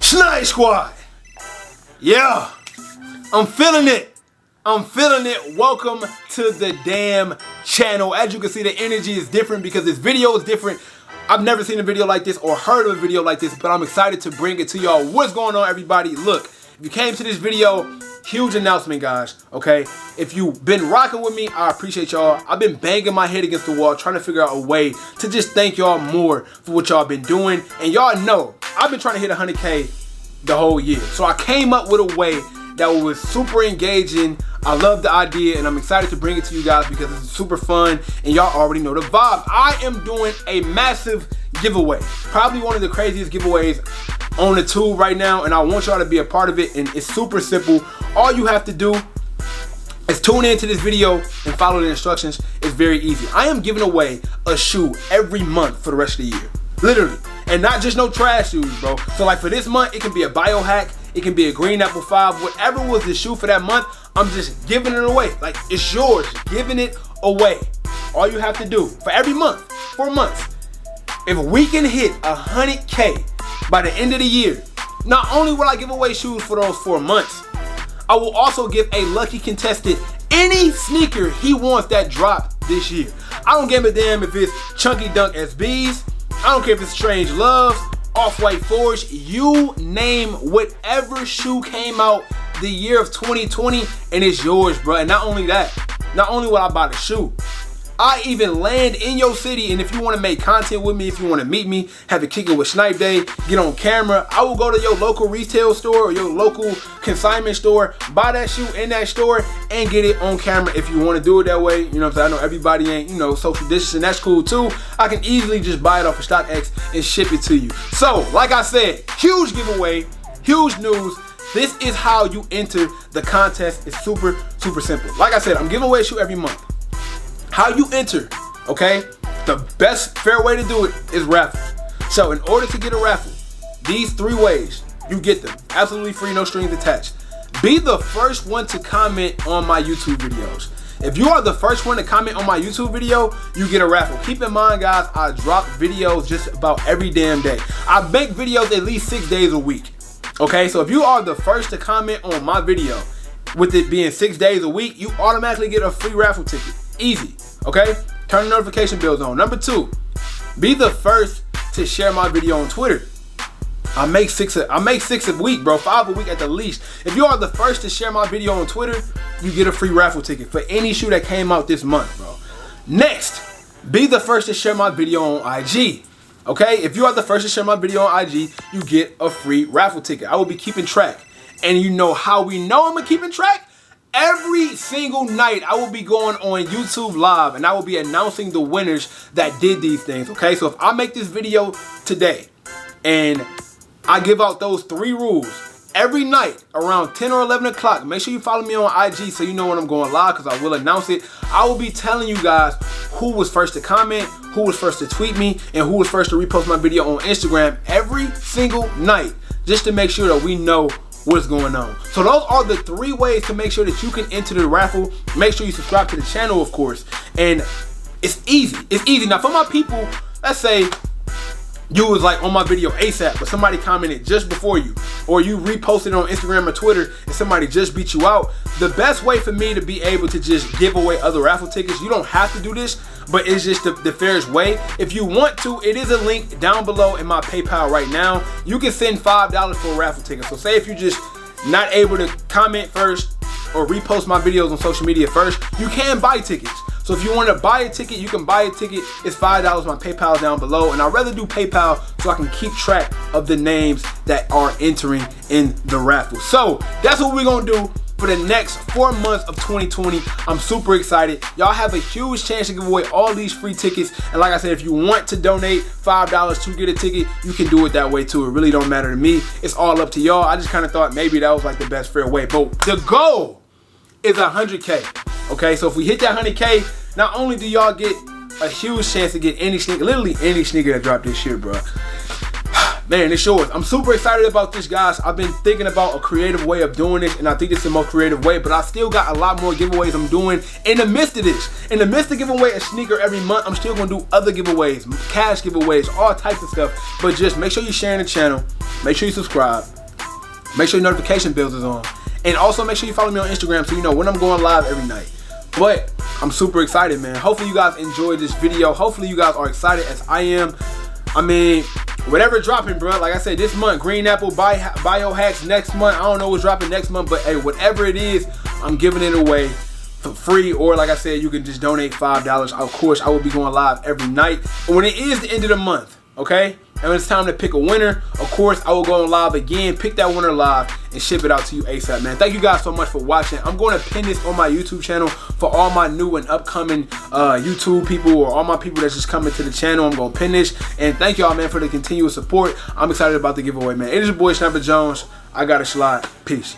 Snipe Squad. Yeah, I'm feeling it. I'm feeling it. Welcome to the damn channel. As you can see, the energy is different because this video is different. I've never seen a video like this or heard of a video like this, but I'm excited to bring it to y'all. What's going on, everybody? Look, if you came to this video, huge announcement, guys, okay? If you've been rocking with me, I appreciate y'all. I've been banging my head against the wall trying to figure out a way to just thank y'all more for what y'all been doing. And y'all know, I've been trying to hit 100K the whole year. So I came up with a way that was super engaging. I love the idea and I'm excited to bring it to you guys because it's super fun and y'all already know the vibe. I am doing a massive giveaway. Probably one of the craziest giveaways on the tube right now, and I want y'all to be a part of it, and it's super simple. All you have to do is tune into this video and follow the instructions. It's very easy. I am giving away a shoe every month for the rest of the year. Literally. And not just no trash shoes, bro. So like for this month, it can be a biohack, it can be a green apple 5, whatever was the shoe for that month, I'm just giving it away. Like, it's yours, giving it away. All you have to do for every month, 4 months, if we can hit 100K by the end of the year, not only will I give away shoes for those 4 months, I will also give a lucky contestant any sneaker he wants that dropped this year. I don't give a damn if it's Chunky Dunk SBs, I don't care if it's Strange Loves, Off-White Forge, you name whatever shoe came out the year of 2020 and it's yours, bro. And not only that, not only will I buy the shoe, I even land in your city, and if you want to make content with me, if you want to meet me, have a kick it with Snipe Day, get on camera, I will go to your local retail store or your local consignment store, buy that shoe in that store, and get it on camera if you want to do it that way. You know what I'm saying? I know everybody ain't, you know, social distancing, that's cool too. I can easily just buy it off of StockX and ship it to you. So, like I said, huge giveaway, huge news. This is how you enter the contest. It's super, super simple. Like I said, I'm giving away a shoe every month. How you enter, okay? The best fair way to do it is raffle. So in order to get a raffle, these 3 ways, you get them. Absolutely free, no strings attached. Be the first one to comment on my YouTube videos. If you are the first one to comment on my YouTube video, you get a raffle. Keep in mind, guys, I drop videos just about every damn day. I make videos at least 6 days a week, okay? So if you are the first to comment on my video, with it being 6 days a week, you automatically get a free raffle ticket. Easy, okay? Turn the notification bells on. Number 2, be the first to share my video on Twitter. I make 6 a week, bro. 5 a week at the least. If you are the first to share my video on Twitter, you get a free raffle ticket for any shoe that came out this month, bro. Next, be the first to share my video on IG. Okay? If you are the first to share my video on IG, you get a free raffle ticket. I will be keeping track. And you know how we know I'm keeping track? Every single night I will be going on YouTube Live and I will be announcing the winners that did these things, okay? So if I make this video today and I give out those 3 rules every night around 10 or 11 o'clock, make sure you follow me on IG so you know when I'm going live because I will announce it. I will be telling you guys who was first to comment, who was first to tweet me, and who was first to repost my video on Instagram every single night just to make sure that we know what's going on. So those are the 3 ways to make sure that you can enter the raffle. Make sure you subscribe to the channel, of course. And it's easy. It's easy. Now for my people, let's say you was like on my video ASAP, but somebody commented just before you, or you reposted on Instagram or Twitter and somebody just beat you out. The best way for me to be able to just give away other raffle tickets, you don't have to do this, but it's just the fairest way. If you want to, it is a link down below in my PayPal right now. You can send $5 for a raffle ticket. So say if you're just not able to comment first or repost my videos on social media first, you can buy tickets. So if you want to buy a ticket, you can buy a ticket. It's $5. My PayPal is down below. And I'd rather do PayPal so I can keep track of the names that are entering in the raffle. So that's what we're going to do for the next 4 months of 2020. I'm super excited. Y'all have a huge chance to give away all these free tickets. And like I said, if you want to donate $5 to get a ticket, you can do it that way too. It really don't matter to me. It's all up to y'all. I just kind of thought maybe that was like the best fair way. But the goal is 100K. Okay, so if we hit that 100K, not only do y'all get a huge chance to get any sneaker, literally any sneaker that dropped this year, bro. Man, it's yours. I'm super excited about this, guys. I've been thinking about a creative way of doing this, and I think it's the most creative way, but I still got a lot more giveaways I'm doing in the midst of this. In the midst of giving away a sneaker every month, I'm still gonna do other giveaways, cash giveaways, all types of stuff. But just make sure you're sharing the channel, make sure you subscribe, Make sure your notification bells is on. And also make sure you follow me on Instagram so you know when I'm going live every night. But I'm super excited, man. Hopefully you guys enjoyed this video. Hopefully you guys are excited as I am. I mean, whatever dropping, bro. Like I said, this month, Green Apple biohacks. Next month, I don't know what's dropping next month, but hey, whatever it is, I'm giving it away for free. Or like I said, you can just donate $5. Of course, I will be going live every night. And when it is the end of the month, okay, and when it's time to pick a winner, of course, I will go on live again, pick that winner live, and ship it out to you ASAP, man. Thank you guys so much for watching. I'm going to pin this on my YouTube channel for all my new and upcoming YouTube people, or all my people that's just coming to the channel. I'm going to pin this. And thank y'all, man, for the continuous support. I'm excited about the giveaway, man. It is your boy, Snapper Jones. I got to slide. Peace.